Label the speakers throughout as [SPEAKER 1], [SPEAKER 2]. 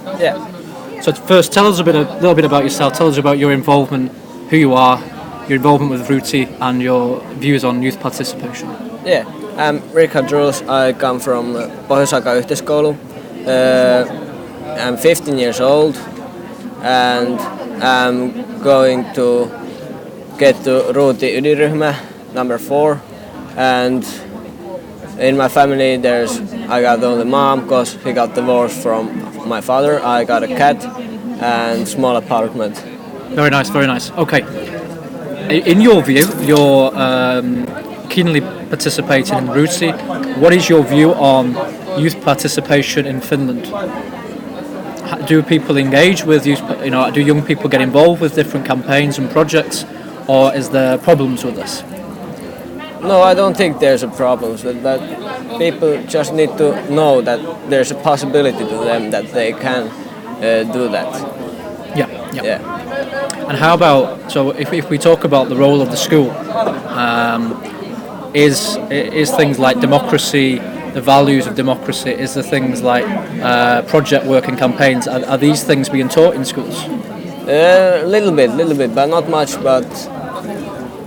[SPEAKER 1] Yeah.
[SPEAKER 2] So first, tell us a little bit about yourself. Tell us about your involvement, who you are, your involvement with Ruuti, and your views on youth participation.
[SPEAKER 1] Yeah. I'm Richard Rules. I come from IDEC-EUDEC. I'm 15 years old, and I'm going to get to RuutiExpo number 4. And in my family, I got only mom because he got divorced from my father. I got a cat and small apartment.
[SPEAKER 2] Very nice, very nice. Okay. In your view, you're keenly participating in Ruuti. What is your view on youth participation in Finland? Do people engage with youth? Do young people get involved with different campaigns and projects, or is there problems with this?
[SPEAKER 1] No, I don't think there's a problem with that. People just need to know that there's a possibility to them that they can do that.
[SPEAKER 2] Yeah. And how about, so if we talk about the role of the school, is things like democracy, the values of democracy, is the things like project work and campaigns, are these things being taught in schools?
[SPEAKER 1] A little bit, but not much. But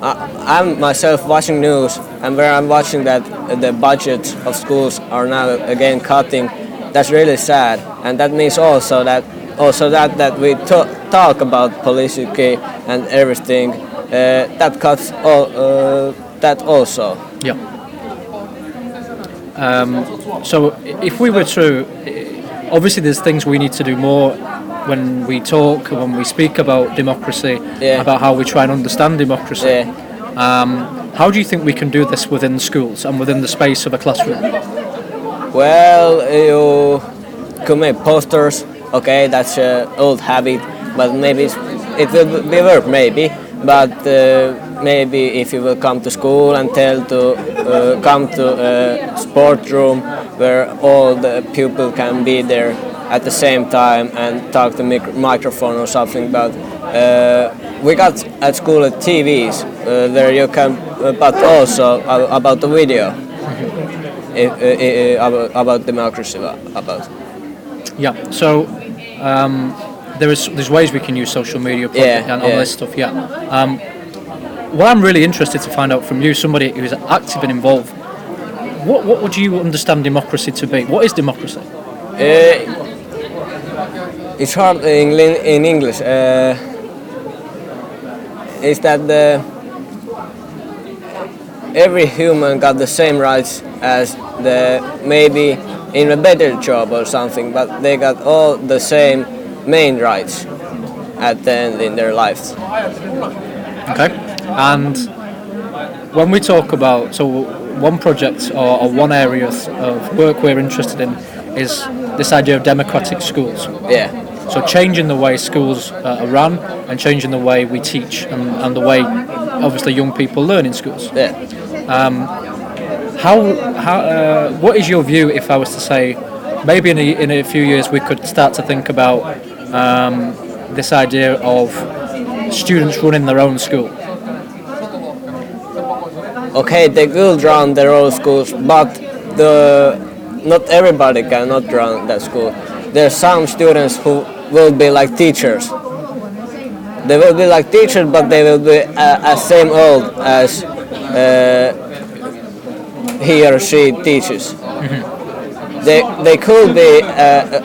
[SPEAKER 1] I'm myself watching news, and where I'm watching that the budgets of schools are now again cutting. That's really sad, and that means also that we talk about policy and everything. That cuts all that also.
[SPEAKER 2] Yeah. So if we were to, obviously there's things we need to do more when we talk, when we speak about democracy, about how we try and understand democracy.
[SPEAKER 1] Yeah.
[SPEAKER 2] How do you think we can do this within schools and within the space of a classroom?
[SPEAKER 1] Well, you could make posters. Okay, that's an old habit, but maybe it will be work maybe. But maybe if you will come to school and tell to come to a sport room where all the pupils can be there at the same time and talk to microphone or something. But we got at school TVs where you can, but also about the video, about democracy, about.
[SPEAKER 2] Yeah. So there's ways we can use social media and all this stuff. Yeah. What I'm really interested to find out from you, somebody who's active and involved, what would you understand democracy to be? What is democracy?
[SPEAKER 1] It's hard in English. Is that every human got the same rights as maybe in a better job or something, but they got all the same main rights at the end in their lives.
[SPEAKER 2] Okay. And when we talk about, so one project or one area of work we're interested in is this idea of democratic schools.
[SPEAKER 1] Yeah.
[SPEAKER 2] So changing the way schools are run and changing the way we teach and the way obviously young people learn in schools.
[SPEAKER 1] Yeah.
[SPEAKER 2] What is your view if I was to say maybe in a few years we could start to think about this idea of students running their own school?
[SPEAKER 1] Okay, they could run their own schools, but not everybody cannot run that school. There's some students who will be like teachers. They will be like teachers, but they will be as same old as he or she teaches. Mm-hmm. They could be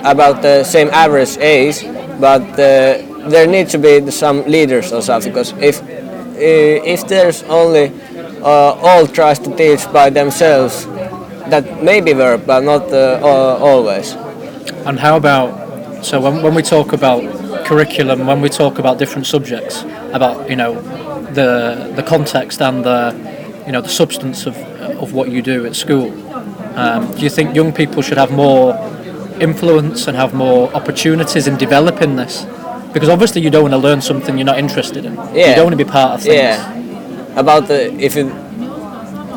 [SPEAKER 1] about the same average age, but there needs to be some leaders or something. Because if there's only all tries to teach by themselves, that may be work, but not always.
[SPEAKER 2] And how about, so when we talk about curriculum, when we talk about different subjects, about the context and the substance of what you do at school, do you think young people should have more influence and have more opportunities in developing this? Because obviously you don't want to learn something you're not interested in. Yeah. You don't want to be part of things.
[SPEAKER 1] Yeah.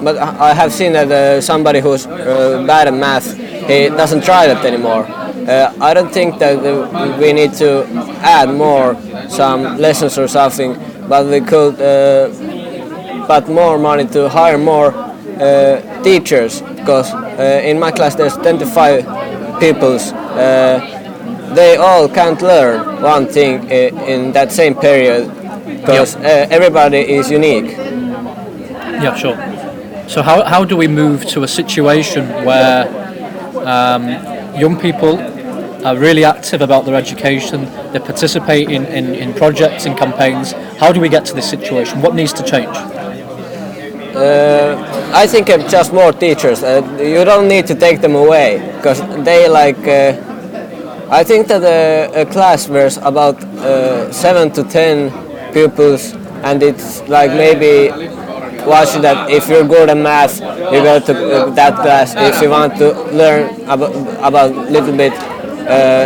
[SPEAKER 1] But I have seen that somebody who's bad at math, he doesn't try that anymore. I don't think that we need to add some lessons or something, but we could put more money to hire more teachers, because in my class there's 25 pupils they all can't learn one thing in that same period because everybody is unique.
[SPEAKER 2] Yeah, sure. So how do we move to a situation where young people are really active about their education, they participate in projects and campaigns? How do we get to this situation? What needs to change?
[SPEAKER 1] I think just more teachers. You don't need to take them away because they I think that a class was about 7 to 10 pupils, and it's like maybe watch that if you're good at math, you go to that class. If you want to learn about a little bit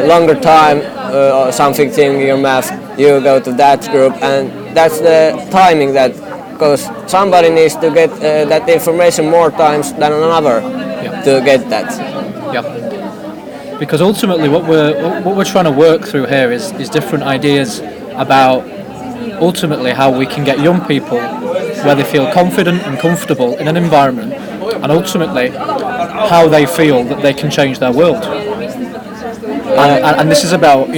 [SPEAKER 1] longer time or something in your math, you go to that group, and that's the timing that, because somebody needs to get that information more times than another to get that.
[SPEAKER 2] Yeah. Because ultimately, what we're trying to work through here is different ideas about ultimately how we can get young people where they feel confident and comfortable in an environment, and ultimately how they feel that they can change their world. And this is about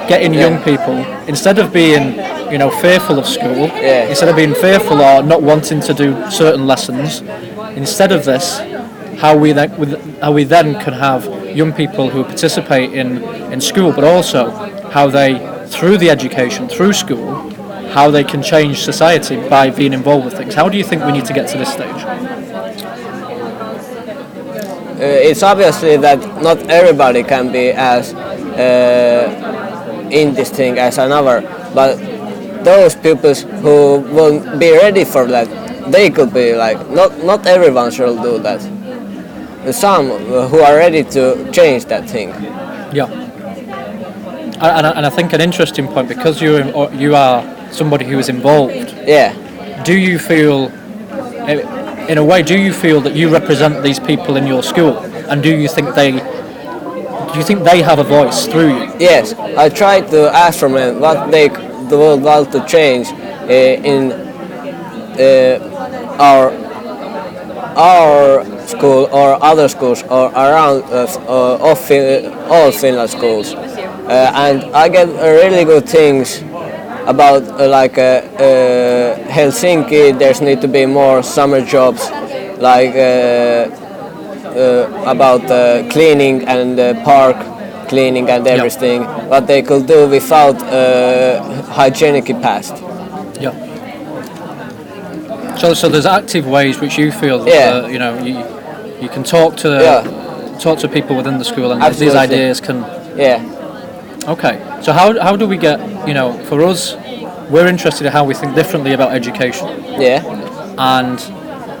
[SPEAKER 2] getting young people, instead of being fearful of school, instead of being fearful or not wanting to do certain lessons, instead of this, how we then can have young people who participate in school, but also how they, through the education, through school, how they can change society by being involved with things. How do you think we need to get to this stage?
[SPEAKER 1] It's obviously that not everybody can be as in this thing as another, but those pupils who won't be ready for that, they could be not everyone should do that. Some who are ready to change that thing.
[SPEAKER 2] Yeah. And I think an interesting point, because you are somebody who is involved.
[SPEAKER 1] Yeah.
[SPEAKER 2] Do you feel, in a way, that you represent these people in your school, and do you think they have a voice through you?
[SPEAKER 1] Yes, I try to ask from them what they would want to change in our school or other schools or around all Finland schools, and I get really good things about Helsinki. There's need to be more summer jobs, about cleaning and park cleaning and everything. What they could do without hygienic past.
[SPEAKER 2] Yeah. So there's active ways which you feel that you can talk to people within the school, and
[SPEAKER 1] Absolutely.
[SPEAKER 2] these ideas can.
[SPEAKER 1] Yeah.
[SPEAKER 2] Okay. So how do we get, for us, we're interested in how we think differently about education.
[SPEAKER 1] Yeah.
[SPEAKER 2] And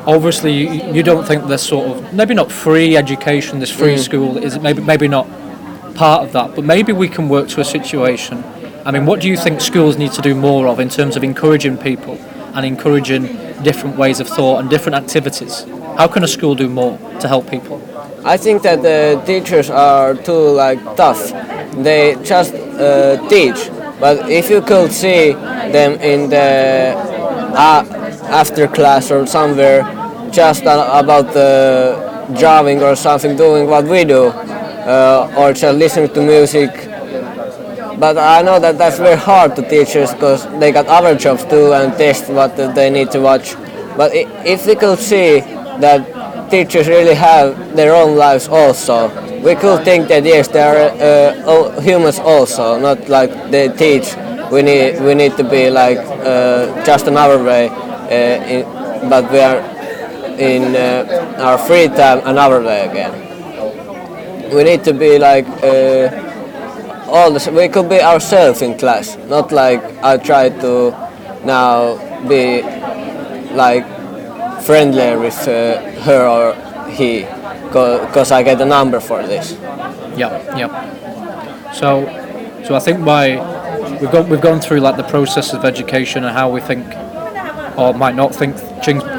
[SPEAKER 2] obviously you don't think this sort of, maybe not free education, this free school is maybe not part of that, but maybe we can work to a situation. I mean, what do you think schools need to do more of in terms of encouraging people and encouraging different ways of thought and different activities? How can a school do more to help people?
[SPEAKER 1] I think that the teachers are too tough. They just teach, but if you could see them in the after class or somewhere, just about drawing or something, doing what we do, or just listening to music. But I know that that's very hard to teachers because they got other jobs too and tests what they need to watch. But if we could see that teachers really have their own lives also, we could think that yes, they are humans also, not like they teach. We need to be just another way, but we are in our free time another way again. We need to be we could be ourselves in class, not I try to now be friendlier with her or he, because I get a number for this.
[SPEAKER 2] Yeah. So I think we've gone through the process of education and how we think, or might not think,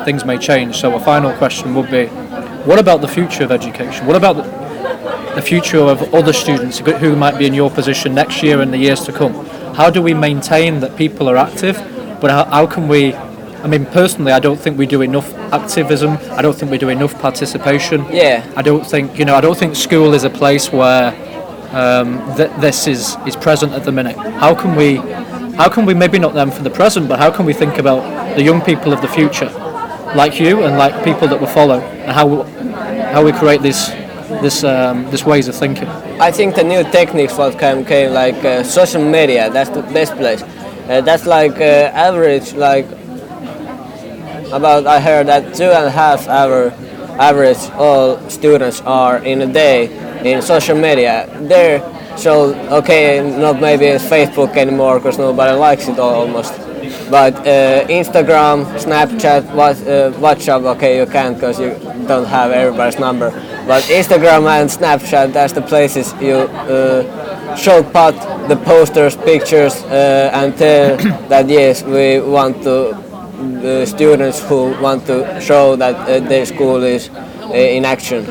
[SPEAKER 2] things may change. So a final question would be, what about the future of education? What about the future of other students who might be in your position next year and the years to come? How do we maintain that people are active, but how can we? I mean, personally, I don't think we do enough activism. I don't think we do enough participation.
[SPEAKER 1] Yeah.
[SPEAKER 2] I don't think school is a place where this is present at the minute. How can we maybe not them for the present, but how can we think about the young people of the future, like you and like people that will follow, and how we create this ways of thinking?
[SPEAKER 1] I think the new techniques what came like social media. That's the best place. That's like average like about I heard that 2.5 hour average all students are in a day in social media. There, so okay, not maybe Facebook anymore because nobody likes it almost. But Instagram, Snapchat, WhatsApp, okay, you can't because you don't have everybody's number. But Instagram and Snapchat, that's the places you show the posters, pictures, and tell that yes, we want to students who want to show that their school is in action.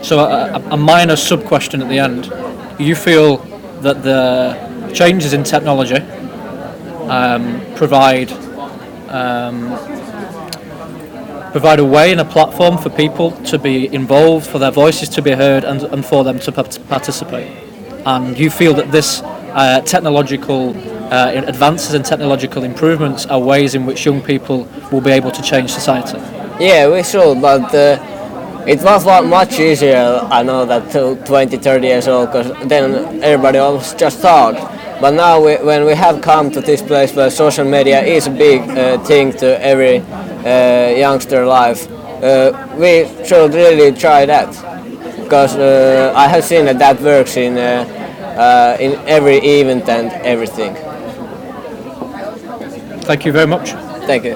[SPEAKER 2] So a minor sub-question at the end. You feel that the changes in technology provide a way and a platform for people to be involved, for their voices to be heard, and for them to participate. And you feel that this technological advances and technological improvements are ways in which young people will be able to change society?
[SPEAKER 1] Yeah, we should, but it was much easier, I know, that till 20, 30 years old, because then everybody was just thought. But now when we have come to this place where social media is a big thing to every youngster life, we should really try that. Because I have seen that works in every event and everything.
[SPEAKER 2] Thank you very much.
[SPEAKER 1] Thank you.